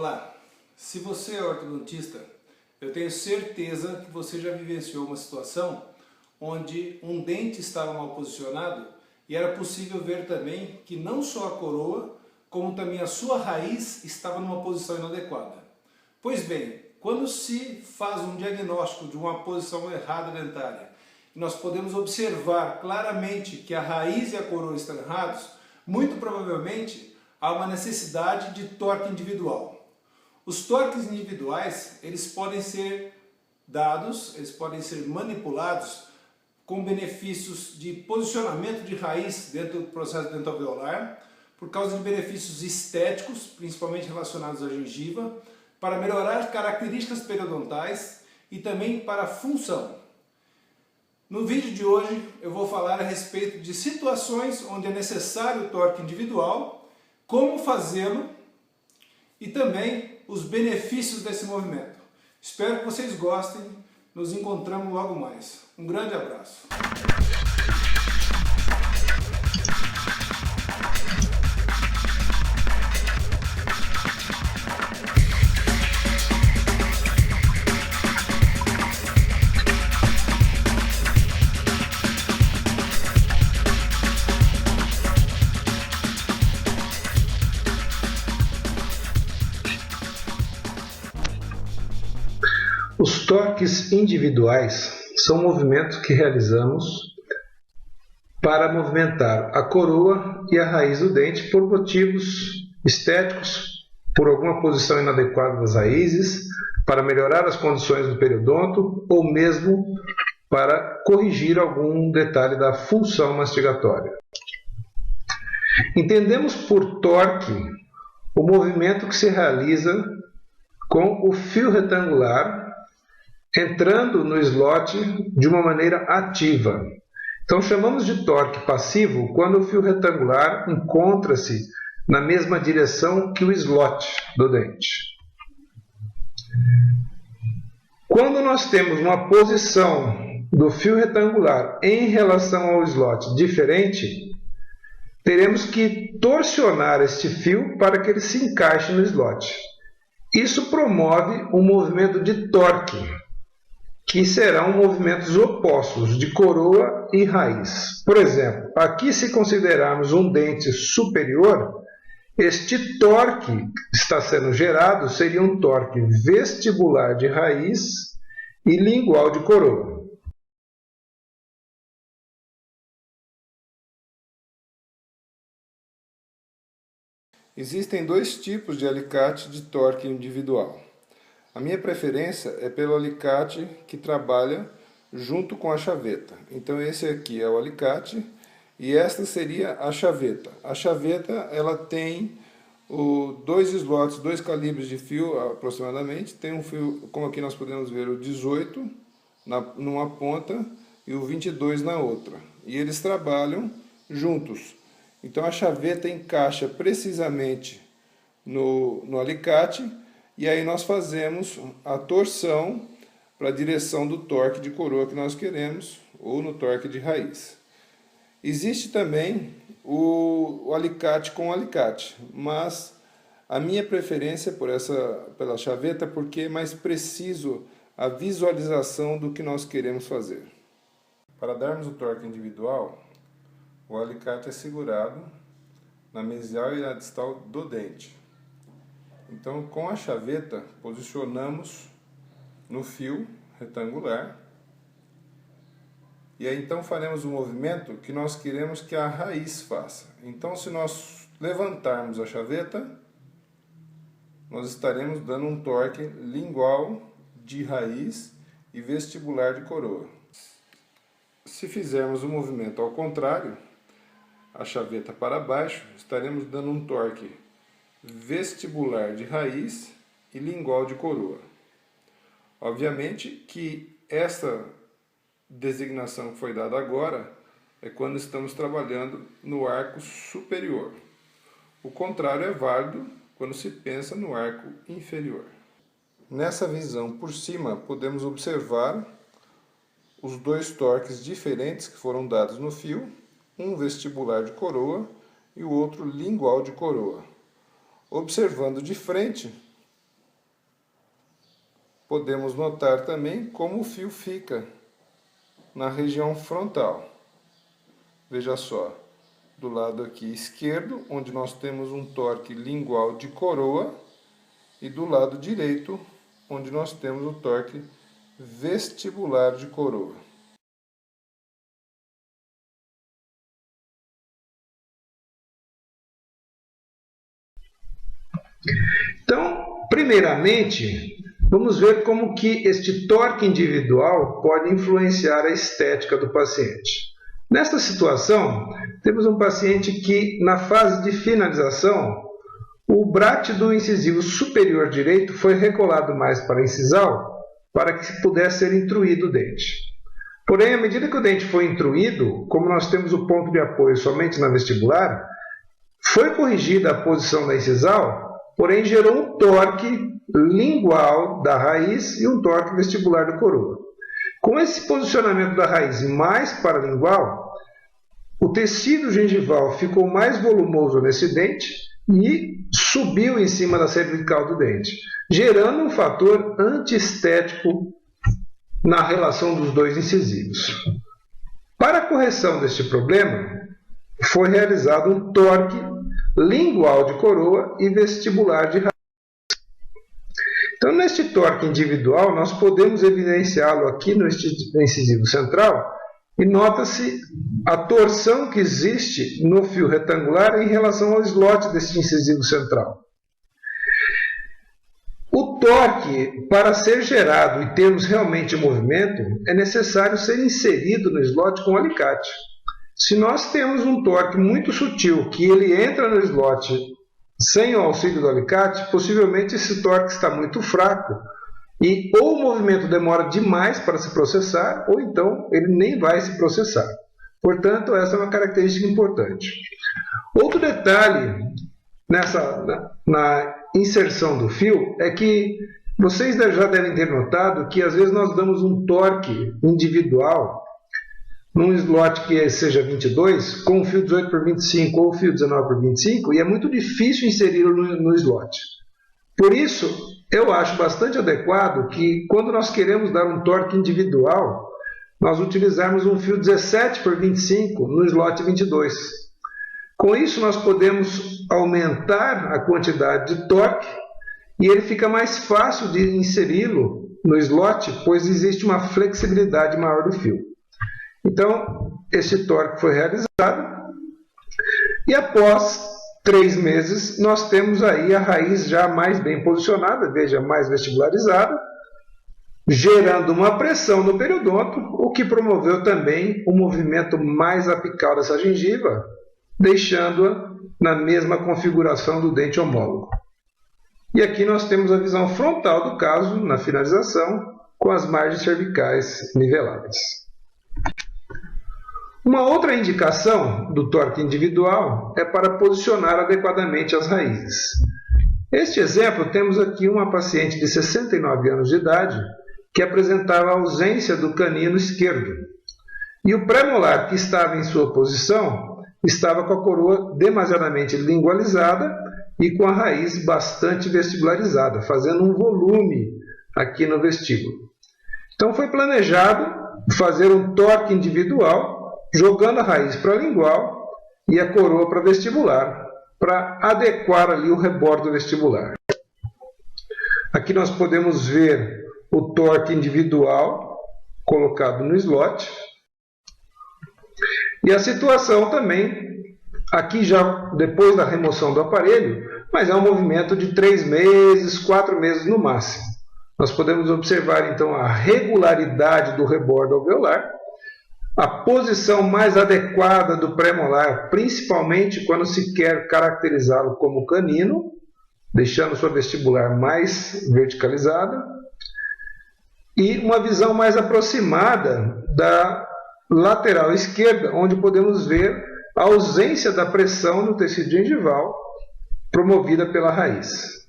Olá, se você é ortodontista, eu tenho certeza que você já vivenciou uma situação onde um dente estava mal posicionado e era possível ver também que não só a coroa, como também a sua raiz estava numa posição inadequada. Pois bem, quando se faz um diagnóstico de uma posição errada dentária, nós podemos observar claramente que a raiz e a coroa estão errados, muito provavelmente há uma necessidade de torque individual. Os torques individuais, eles podem ser dados, eles podem ser manipulados com benefícios de posicionamento de raiz dentro do processo dentoalveolar, por causa de benefícios estéticos, principalmente relacionados à gengiva, para melhorar características periodontais e também para a função. No vídeo de hoje eu vou falar a respeito de situações onde é necessário o torque individual, como fazê-lo e também os benefícios desse movimento. Espero que vocês gostem, nos encontramos logo mais. Um grande abraço. Os torques individuais são movimentos que realizamos para movimentar a coroa e a raiz do dente por motivos estéticos, por alguma posição inadequada das raízes, para melhorar as condições do periodonto ou mesmo para corrigir algum detalhe da função mastigatória. Entendemos por torque o movimento que se realiza com o fio retangular entrando no slot de uma maneira ativa. Então chamamos de torque passivo quando o fio retangular encontra-se na mesma direção que o slot do dente. Quando nós temos uma posição do fio retangular em relação ao slot diferente, teremos que torcionar este fio para que ele se encaixe no slot. Isso promove um movimento de torque, que serão movimentos opostos de coroa e raiz. Por exemplo, aqui se considerarmos um dente superior, este torque que está sendo gerado seria um torque vestibular de raiz e lingual de coroa. Existem dois tipos de alicate de torque individual. A minha preferência é pelo alicate que trabalha junto com a chaveta. Então esse aqui é o alicate e esta seria a chaveta. A chaveta ela tem dois slots, dois calibres de fio aproximadamente. Tem um fio, como aqui nós podemos ver, o 18 numa ponta e o 22 na outra. E eles trabalham juntos. Então a chaveta encaixa precisamente no alicate. E aí nós fazemos a torção para a direção do torque de coroa que nós queremos, ou no torque de raiz. Existe também o alicate com alicate, mas a minha preferência é pela chaveta porque é mais preciso a visualização do que nós queremos fazer. Para darmos o torque individual, o alicate é segurado na mesial e na distal do dente. Então, com a chaveta, posicionamos no fio retangular e aí então faremos o movimento que nós queremos que a raiz faça. Então, se nós levantarmos a chaveta, nós estaremos dando um torque lingual de raiz e vestibular de coroa. Se fizermos o movimento ao contrário, a chaveta para baixo, estaremos dando um torque vestibular de raiz e lingual de coroa. Obviamente que essa designação que foi dada agora é quando estamos trabalhando no arco superior. O contrário é válido quando se pensa no arco inferior. Nessa visão por cima podemos observar os dois torques diferentes que foram dados no fio, um vestibular de coroa e o outro lingual de coroa. Observando de frente, podemos notar também como o fio fica na região frontal. Veja só, do lado aqui esquerdo, onde nós temos um torque lingual de coroa, e do lado direito, onde nós temos o torque vestibular de coroa. Então, primeiramente, vamos ver como que este torque individual pode influenciar a estética do paciente. Nesta situação, temos um paciente que, na fase de finalização, o brate do incisivo superior direito foi recolado mais para a incisal para que pudesse ser intruído o dente. Porém, à medida que o dente foi intruído, como nós temos o ponto de apoio somente na vestibular, foi corrigida a posição da incisal, porém gerou um torque lingual da raiz e um torque vestibular da coroa. Com esse posicionamento da raiz mais paralingual, o tecido gengival ficou mais volumoso nesse dente e subiu em cima da cervical do dente, gerando um fator antiestético na relação dos dois incisivos. Para a correção deste problema, foi realizado um torque lingual de coroa e vestibular de raiz. Então, neste torque individual, nós podemos evidenciá-lo aqui no incisivo central e nota-se a torção que existe no fio retangular em relação ao slot deste incisivo central. O torque, para ser gerado e termos realmente movimento, é necessário ser inserido no slot com alicate. Se nós temos um torque muito sutil, que ele entra no slot sem o auxílio do alicate, possivelmente esse torque está muito fraco e ou o movimento demora demais para se processar, ou então ele nem vai se processar. Portanto, essa é uma característica importante. Outro detalhe na inserção do fio é que vocês já devem ter notado que às vezes nós damos um torque individual num slot que seja 22, com o fio 18 por 25 ou o fio 19 por 25, e é muito difícil inseri-lo no slot. Por isso, eu acho bastante adequado que, quando nós queremos dar um torque individual, nós utilizarmos um fio 17 por 25 no slot 22. Com isso, nós podemos aumentar a quantidade de torque e ele fica mais fácil de inseri-lo no slot, pois existe uma flexibilidade maior do fio. Então, esse torque foi realizado e após 3 meses nós temos aí a raiz já mais bem posicionada, veja, mais vestibularizada, gerando uma pressão no periodonto, o que promoveu também um movimento mais apical dessa gengiva, deixando-a na mesma configuração do dente homólogo. E aqui nós temos a visão frontal do caso na finalização, com as margens cervicais niveladas. Uma outra indicação do torque individual é para posicionar adequadamente as raízes. Este exemplo, temos aqui uma paciente de 69 anos de idade que apresentava ausência do canino esquerdo. E o premolar que estava em sua posição estava com a coroa demasiadamente lingualizada e com a raiz bastante vestibularizada, fazendo um volume aqui no vestíbulo. Então foi planejado fazer um torque individual, jogando a raiz para a lingual e a coroa para vestibular, para adequar ali o rebordo vestibular. Aqui nós podemos ver o torque individual colocado no slot. E a situação também, aqui já depois da remoção do aparelho, mas é um movimento de 3 meses, 4 meses no máximo. Nós podemos observar então a regularidade do rebordo alveolar, a posição mais adequada do premolar, principalmente quando se quer caracterizá-lo como canino, deixando sua vestibular mais verticalizada, e uma visão mais aproximada da lateral esquerda, onde podemos ver a ausência da pressão no tecido gengival promovida pela raiz.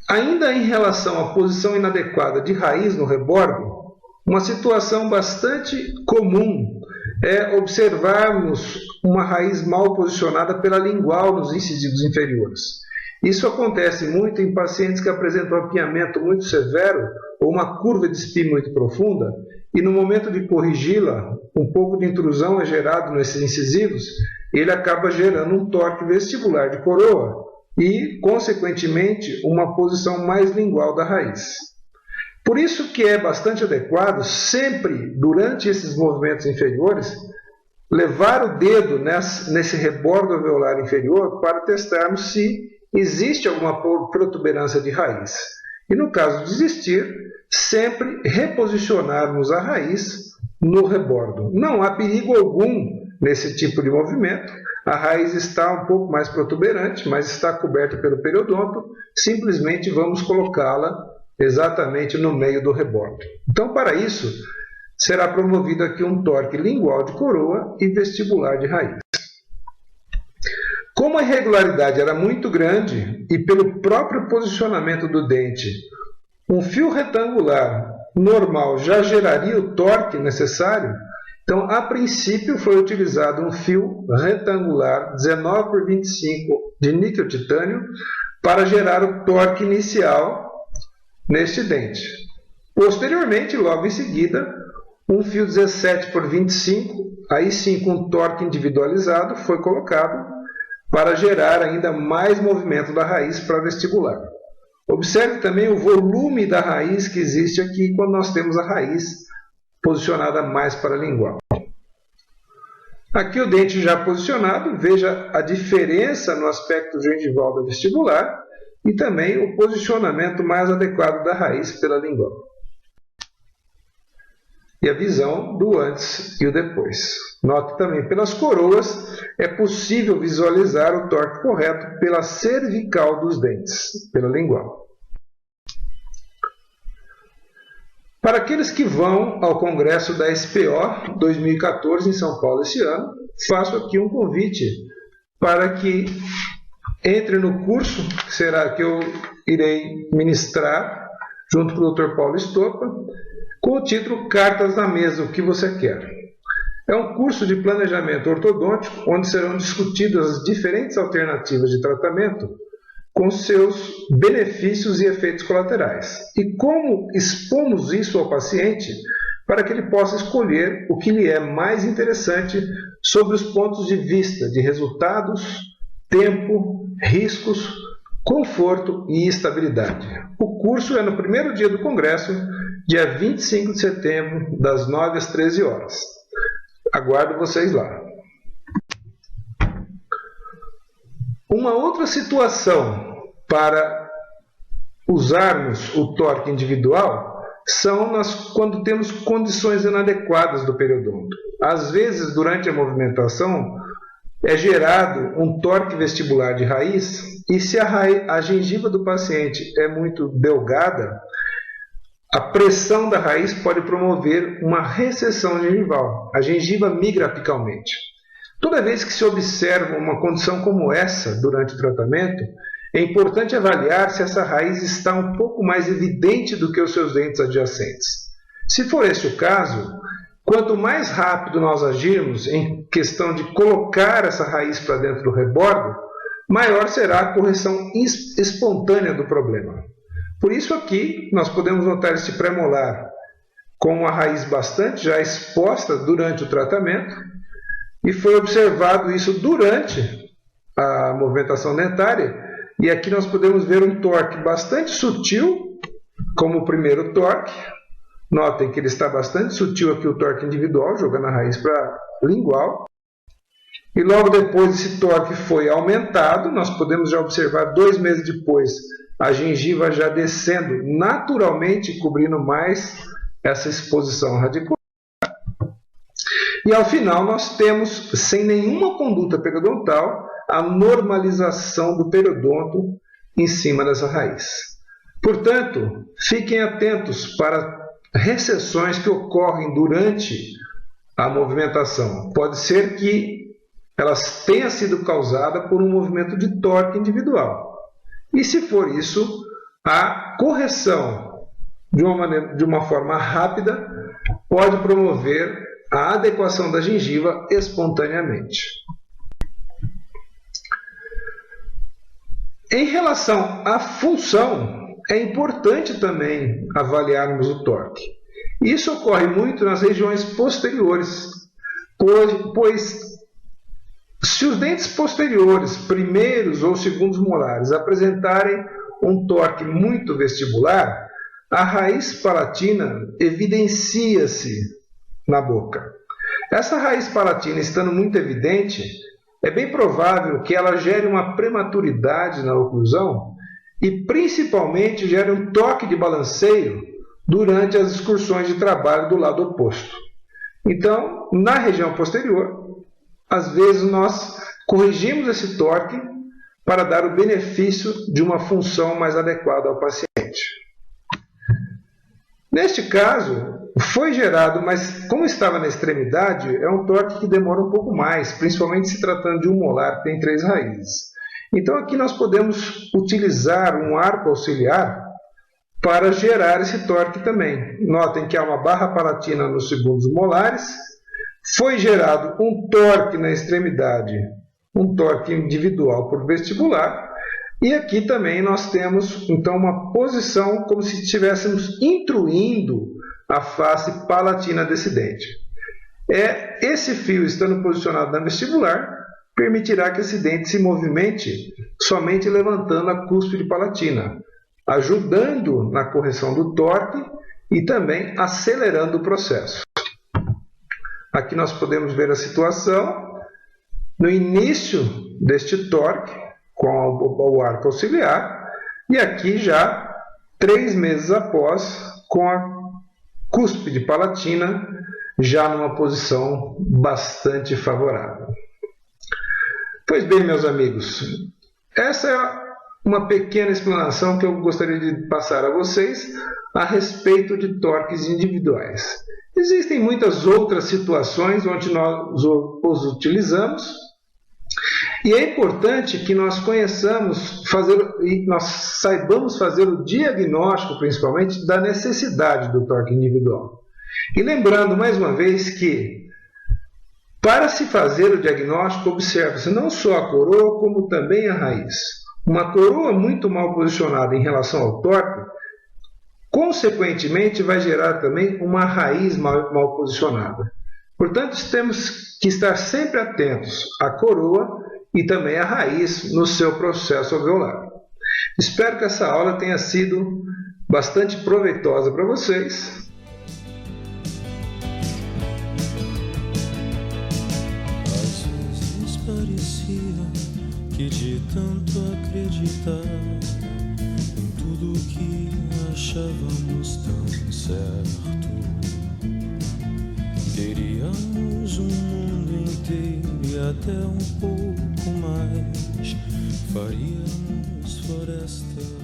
Ainda em relação à posição inadequada de raiz no rebordo, uma situação bastante comum é observarmos uma raiz mal posicionada pela lingual nos incisivos inferiores. Isso acontece muito em pacientes que apresentam um apinhamento muito severo ou uma curva de espinho muito profunda, e no momento de corrigi-la, um pouco de intrusão é gerado nesses incisivos, e ele acaba gerando um torque vestibular de coroa e, consequentemente, uma posição mais lingual da raiz. Por isso que é bastante adequado, sempre durante esses movimentos inferiores, levar o dedo nesse rebordo alveolar inferior para testarmos se existe alguma protuberância de raiz. E no caso de existir, sempre reposicionarmos a raiz no rebordo. Não há perigo algum nesse tipo de movimento. A raiz está um pouco mais protuberante, mas está coberta pelo periodonto. Simplesmente vamos colocá-la exatamente no meio do rebordo. Então, para isso, será promovido aqui um torque lingual de coroa e vestibular de raiz. Como a irregularidade era muito grande e pelo próprio posicionamento do dente, um fio retangular normal já geraria o torque necessário, então, a princípio, foi utilizado um fio retangular 19 por 25 de níquel titânio para gerar o torque inicial neste dente. Posteriormente, logo em seguida, um fio 17 por 25, aí sim com torque individualizado, foi colocado para gerar ainda mais movimento da raiz para vestibular. Observe também o volume da raiz que existe aqui quando nós temos a raiz posicionada mais para a lingual. Aqui o dente já posicionado, veja a diferença no aspecto gengival da vestibular e também o posicionamento mais adequado da raiz pela lingual. E a visão do antes e o depois. Note também, pelas coroas, é possível visualizar o torque correto pela cervical dos dentes, pela lingual. Para aqueles que vão ao congresso da SPO 2014 em São Paulo esse ano, faço aqui um convite para que entre no curso que eu irei ministrar junto com o Dr. Paulo Estopa, com o título Cartas na Mesa, o que você quer. É um curso de planejamento ortodôntico onde serão discutidas as diferentes alternativas de tratamento com seus benefícios e efeitos colaterais. E como expomos isso ao paciente para que ele possa escolher o que lhe é mais interessante sobre os pontos de vista de resultados, tempo, riscos, conforto e estabilidade. O curso é no primeiro dia do congresso, dia 25 de setembro, das 9 às 13 horas. Aguardo vocês lá. Uma outra situação para usarmos o torque individual são quando temos condições inadequadas do periodonto. Às vezes, durante a movimentação, é gerado um torque vestibular de raiz e se a gengiva do paciente é muito delgada, a pressão da raiz pode promover uma recessão gengival. A gengiva migra apicalmente. Toda vez que se observa uma condição como essa durante o tratamento, é importante avaliar se essa raiz está um pouco mais evidente do que os seus dentes adjacentes. Se for esse o caso, quanto mais rápido nós agirmos em questão de colocar essa raiz para dentro do rebordo, maior será a correção espontânea do problema. Por isso aqui nós podemos notar este premolar com uma raiz bastante já exposta durante o tratamento e foi observado isso durante a movimentação dentária e aqui nós podemos ver um torque bastante sutil como o primeiro torque. Notem que ele está bastante sutil aqui o torque individual, jogando a raiz para lingual. E logo depois esse torque foi aumentado, nós podemos já observar 2 meses depois a gengiva já descendo naturalmente, cobrindo mais essa exposição radicular. E ao final nós temos, sem nenhuma conduta periodontal, a normalização do periodonto em cima dessa raiz. Portanto, fiquem atentos para recessões que ocorrem durante a movimentação. Pode ser que elas tenham sido causadas por um movimento de torque individual. E se for isso, a correção de uma forma rápida pode promover a adequação da gengiva espontaneamente. Em relação à função, é importante também avaliarmos o torque. Isso ocorre muito nas regiões posteriores, pois se os dentes posteriores, primeiros ou segundos molares, apresentarem um torque muito vestibular, a raiz palatina evidencia-se na boca. Essa raiz palatina estando muito evidente, é bem provável que ela gere uma prematuridade na oclusão e principalmente gere um toque de balanceio durante as excursões de trabalho do lado oposto. Então, na região posterior, às vezes nós corrigimos esse torque para dar o benefício de uma função mais adequada ao paciente. Neste caso, foi gerado, mas como estava na extremidade, é um torque que demora um pouco mais, principalmente se tratando de um molar que tem 3 raízes. Então aqui nós podemos utilizar um arco auxiliar para gerar esse torque também. Notem que há uma barra palatina nos segundos molares, foi gerado um torque na extremidade, um torque individual por vestibular, e aqui também nós temos então uma posição como se estivéssemos intruindo a face palatina desse dente. Esse fio estando posicionado na vestibular, permitirá que esse dente se movimente somente levantando a cúspide palatina, ajudando na correção do torque e também acelerando o processo. Aqui nós podemos ver a situação no início deste torque, com o arco auxiliar, e aqui já 3 meses após, com a cúspide palatina já numa posição bastante favorável. Pois bem, meus amigos, essa é uma pequena explanação que eu gostaria de passar a vocês a respeito de torques individuais. Existem muitas outras situações onde nós os utilizamos, e é importante que nós conheçamos e nós saibamos fazer o diagnóstico, principalmente, da necessidade do torque individual. E lembrando, mais uma vez, que para se fazer o diagnóstico, observa-se não só a coroa, como também a raiz. Uma coroa muito mal posicionada em relação ao torque, consequentemente, vai gerar também uma raiz mal posicionada. Portanto, temos que estar sempre atentos à coroa e também à raiz no seu processo alveolar. Espero que essa aula tenha sido bastante proveitosa para vocês. Às vezes parecia que de tanto acreditar em tudo que achávamos tão certo, teríamos um mundo inteiro e até um pouco mais, faríamos floresta